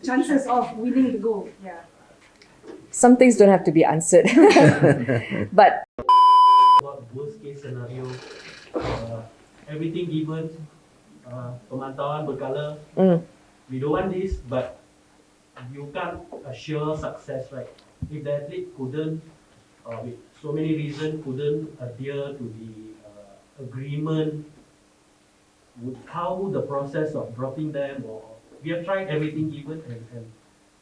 chances of winning the gold? Yeah. Some things don't have to be answered. But about worst case scenario, everything given, pemantauan berkala, we don't want this, but you can't assure success, right? If the athlete couldn't, with so many reasons, couldn't adhere to the agreement, how the process of dropping them, or we have tried everything given, and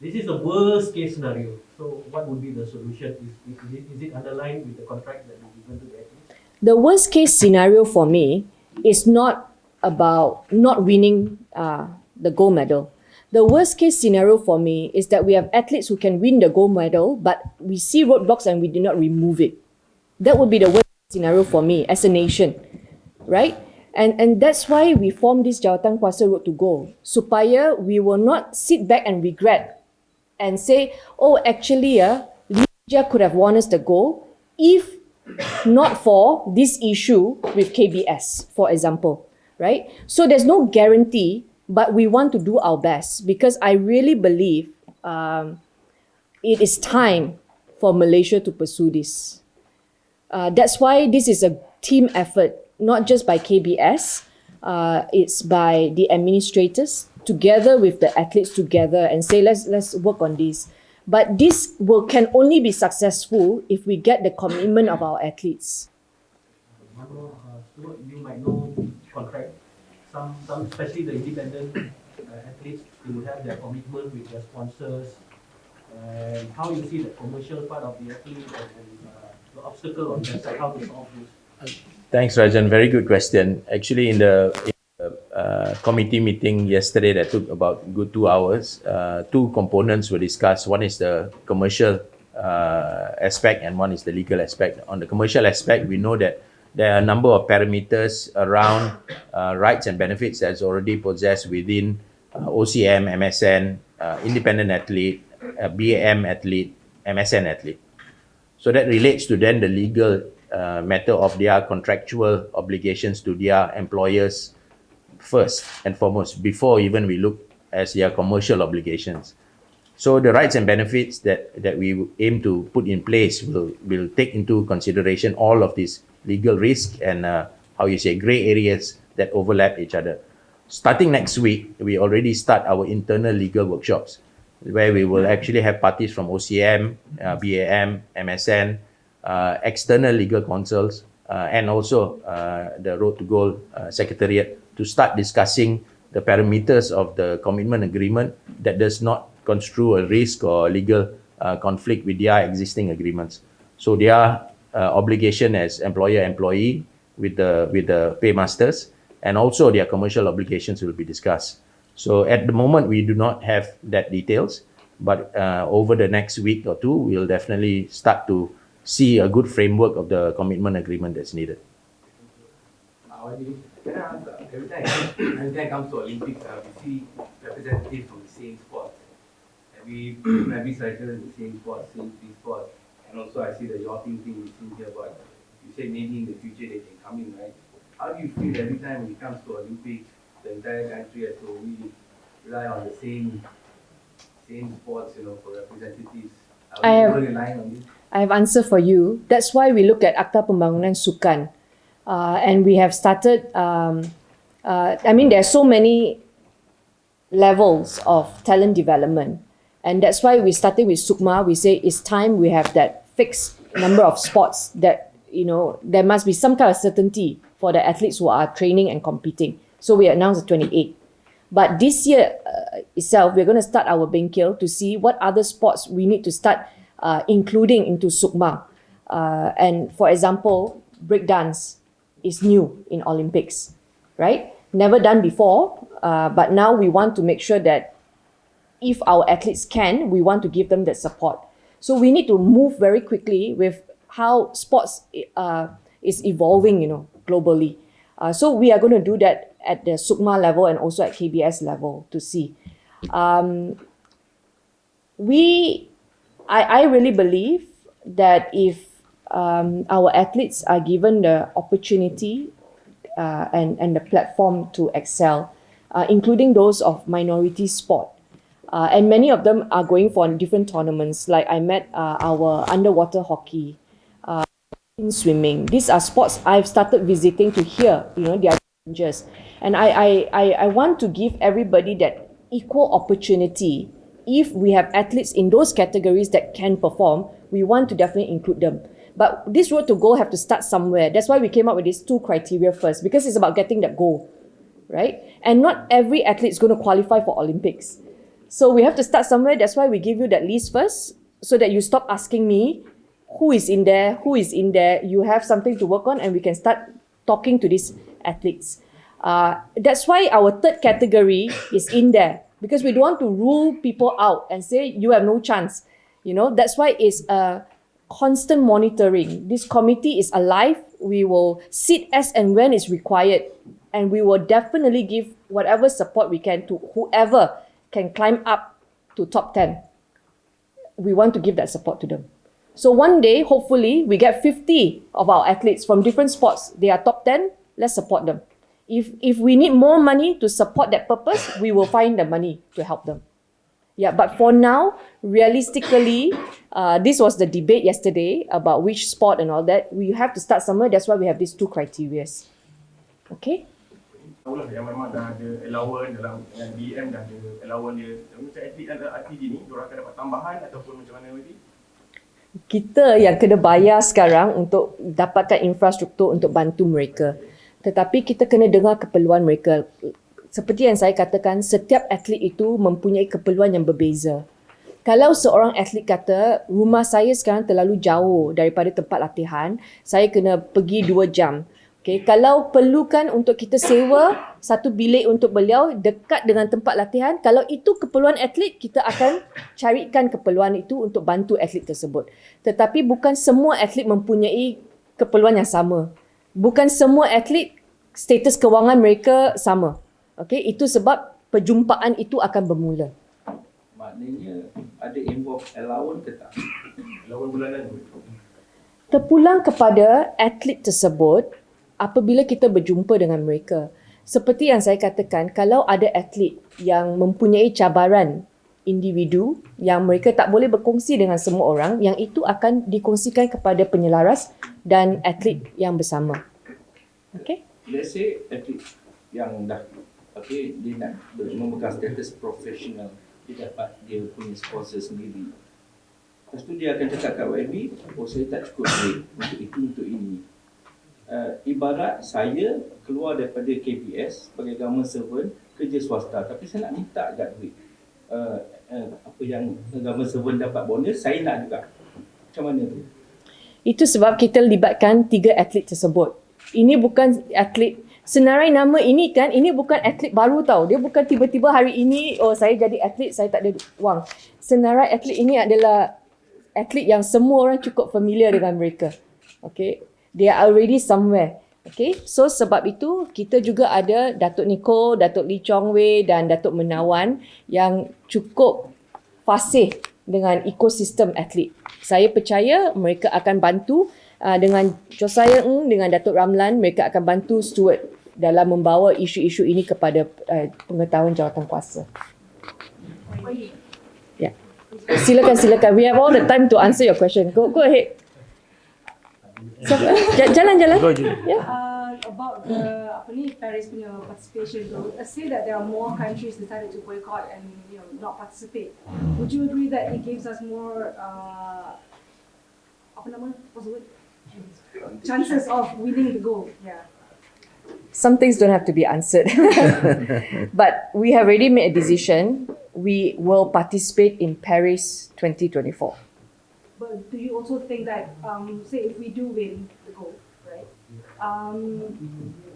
this is the worst case scenario. So what would be the solution? Is it underlined with the contract that we given to the athletes? the worst case scenario for me is not about not winning the gold medal. The worst case scenario for me is that we have athletes who can win the gold medal, but we see roadblocks and we did not remove it. That would be the worst scenario for me as a nation, right? And that's why we formed this Jawatan Kuasa Road to Gold, supaya we will not sit back and regret and say, oh, actually, India could have won us the gold if not for this issue with KBS, for example, right? So there's no guarantee, but we want to do our best because I really believe it is time for Malaysia to pursue this. That's why this is a team effort, not just by KBS, it's by the administrators together with the athletes together and say, let's work on this. But this can only be successful if we get the commitment of our athletes. Stuart, you might know contract. Some especially the independent athletes, they will have their commitment with their sponsors. And how you see the commercial part of the athlete and the obstacle on that side, how to solve this? Thanks, Rajan. Very good question. Actually, in the committee meeting yesterday that took about good 2 hours, two components were discussed. One is the commercial aspect and one is the legal aspect. On the commercial aspect, we know that there are a number of parameters around rights and benefits that's already possessed within OCM, MSN, independent athlete, BAM athlete, MSN athlete. So that relates to then the legal matter of their contractual obligations to their employers first and foremost, before even we look at their commercial obligations. So the rights and benefits that we aim to put in place will take into consideration all of these legal risks and gray areas that overlap each other. Starting next week, we already start our internal legal workshops where we will actually have parties from OCM, BAM, MSN, external legal counsels, and also the Road to Gold Secretariat to start discussing the parameters of the commitment agreement that does not construe a risk or legal conflict with their existing agreements. So their obligation as employer-employee with the paymasters, and also their commercial obligations will be discussed. So at the moment, we do not have that details, but over the next week or two, we'll definitely start to see a good framework of the commitment agreement that's needed. Every time it comes to Olympics, we see representatives from the same sports. Every cycle is the same sport, same three sports. And also I see the yachting thing we see here, but you say maybe in the future they can come in, right? How do you feel every time when it comes to Olympics, the entire country has to really rely on the same sports, for representatives? Are we relying on this? I have answer for you. That's why we look at Akta Pembangunan Sukan. And we have started, there are so many levels of talent development. And that's why we started with Sukma. We say it's time we have that fixed number of sports that, there must be some kind of certainty for the athletes who are training and competing. So we announced the 28. But this year itself, we're going to start our Bengkel to see what other sports we need to start including into Sukma. And for example, breakdance is new in Olympics, right? Never done before, but now we want to make sure that if our athletes can, we want to give them that support. So we need to move very quickly with how sports is evolving, globally. So we are going to do that at the Sukma level and also at KBS level to see. I really believe that if our athletes are given the opportunity and the platform to excel, including those of minority sport, And many of them are going for different tournaments. Like I met our underwater hockey, in swimming. These are sports I've started visiting to hear, their challenges. And I want to give everybody that equal opportunity. If we have athletes in those categories that can perform, we want to definitely include them. But this road to goal have to start somewhere. That's why we came up with these 2 criteria first, because it's about getting that goal, right? And not every athlete is going to qualify for Olympics. So we have to start somewhere. That's why we give you that list first, so that you stop asking me, who is in there? You have something to work on, and we can start talking to these athletes. That's why our 3rd category is in there, because we don't want to rule people out and say you have no chance. That's why it's a constant monitoring. This committee is alive. We will sit as and when it's required, and we will definitely give whatever support we can to whoever can climb up to top 10. We want to give that support to them. So one day, hopefully, we get 50 of our athletes from different sports. They are top 10, let's support them. If we need more money to support that purpose, we will find the money to help them. Yeah, but for now, realistically, this was the debate yesterday about which sport and all that. We have to start somewhere. That's why we have these 2 criteria. Okay? Tahulah yang memang dah ada allowance dalam yang DM dah ada allowance dia. Macam atlet RTG ni, diorang akan dapat tambahan ataupun macam mana lagi? Kita yang kena bayar sekarang untuk dapatkan infrastruktur untuk bantu mereka. Tetapi kita kena dengar keperluan mereka. Seperti yang saya katakan, setiap atlet itu mempunyai keperluan yang berbeza. Kalau seorang atlet kata, rumah saya sekarang terlalu jauh daripada tempat latihan, saya kena pergi 2 jam. Okay, kalau perlukan untuk kita sewa 1 bilik untuk beliau dekat dengan tempat latihan, kalau itu keperluan atlet, kita akan carikan keperluan itu untuk bantu atlet tersebut. Tetapi bukan semua atlet mempunyai keperluan yang sama. Bukan semua atlet status kewangan mereka sama. Okay, itu sebab perjumpaan itu akan bermula. Maknanya ada involve allowance ke tak? Allowance bulanan tu. Terpulang kepada atlet tersebut apabila kita berjumpa dengan mereka. Seperti yang saya katakan, kalau ada atlet yang mempunyai cabaran individu yang mereka tak boleh berkongsi dengan semua orang, yang itu akan dikongsikan kepada penyelaras dan atlet yang bersama. Okay? Let's say atlet yang dah dia nak memegang status profesional, dia dapat dia punya sponsor sendiri. Lepas tu dia akan cakap kat YB, saya tak cukup duit untuk itu, untuk ini. Ibarat saya keluar daripada KPS sebagai government servant, kerja swasta, tapi saya nak minta agak duit. Apa yang government servant dapat bonus, saya nak juga. Macam mana tu? Itu sebab kita libatkan 3 atlet tersebut. Ini bukan atlet, senarai nama ini kan, ini bukan atlet baru tau. Dia bukan tiba-tiba hari ini, saya jadi atlet, saya tak ada wang. Senarai atlet ini adalah atlet yang semua orang cukup familiar dengan mereka. Okay? They are already somewhere. Okay, so sebab itu kita juga ada Datuk Niko, Datuk Lee Chong Wei dan Datuk Menawan yang cukup fasih dengan ekosistem atlet. Saya percaya mereka akan bantu dengan Josiah Ng, dengan Datuk Ramlan, mereka akan bantu Stuart dalam membawa isu-isu ini kepada pengetahuan jawatankuasa. Ya. Silakan. We have all the time to answer your question. Go ahead. Jalan. Yeah. About the Paris punya participation, let's say that there are more countries decided to boycott and not participate. Would you agree that it gives us more chances of winning the gold? Yeah. Some things don't have to be answered. But we have already made a decision. We will participate in Paris 2024. But do you also think that, say, if we do win the gold, right?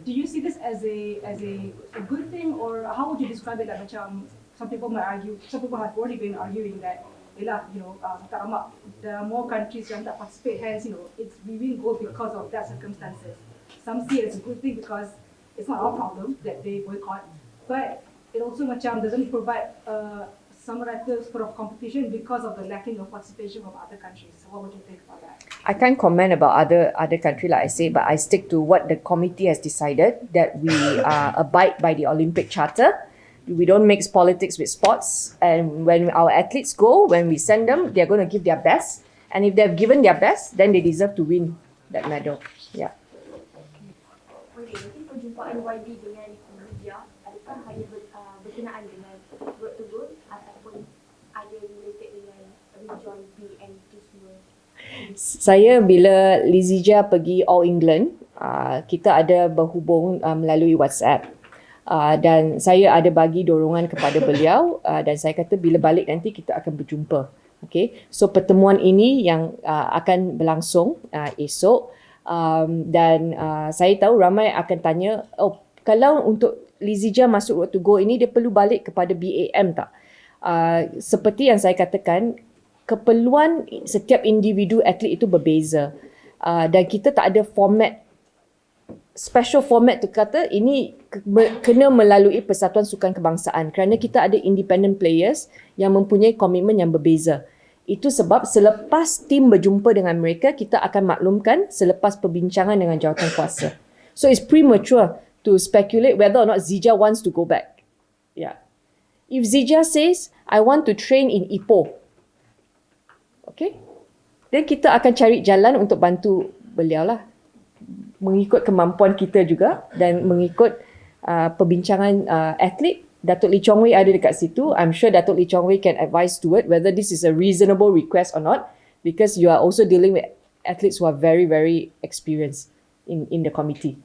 Do you see this as a good thing, or how would you describe it? That some people might argue, some people have already been arguing that, there are more countries that participate. Hence, we win gold because of that circumstances. Some see it as a good thing because it's not our problem that they boycott, but it also doesn't provide some sort of competition because of the lacking of participation from other countries. So what would you think about that? I can't comment about other country like I say, but I stick to what the committee has decided, that we abide by the Olympic Charter. we don't mix politics with sports. And when our athletes go, when we send them, they're going to give their best. And if they've given their best, then they deserve to win that medal. Yeah. Okey, mungkin perjumpaan YB dengan Belia adakah hanya berkenaan dengan road to goal ataupun ada related dengan rejoin B and itu semua? Saya bila LZJ pergi All England, kita ada berhubung melalui WhatsApp. Dan saya ada bagi dorongan kepada beliau dan saya kata bila balik nanti kita akan berjumpa. Okay, so pertemuan ini yang akan berlangsung esok dan saya tahu ramai akan tanya, oh kalau untuk LZJ masuk road to goal ini dia perlu balik kepada BAM tak? Seperti yang saya katakan, keperluan setiap individu atlet itu berbeza dan kita tak ada format, special format tu kata ini kena melalui Persatuan Sukan Kebangsaan kerana kita ada independent players yang mempunyai komitmen yang berbeza. Itu sebab selepas tim berjumpa dengan mereka, kita akan maklumkan selepas perbincangan dengan jawatan kuasa. So it's premature to speculate whether or not Zija wants to go back. Yeah. If Zija says, I want to train in Ipoh, okay, then kita akan cari jalan untuk bantu beliau lah. Mengikut kemampuan kita juga dan mengikut perbincangan atlet. Datuk Lee Chong Wei ada dekat situ. I'm sure Datuk Lee Chong Wei can advise Stuart whether this is a reasonable request or not, because you are also dealing with athletes who are very, very experienced in the committee.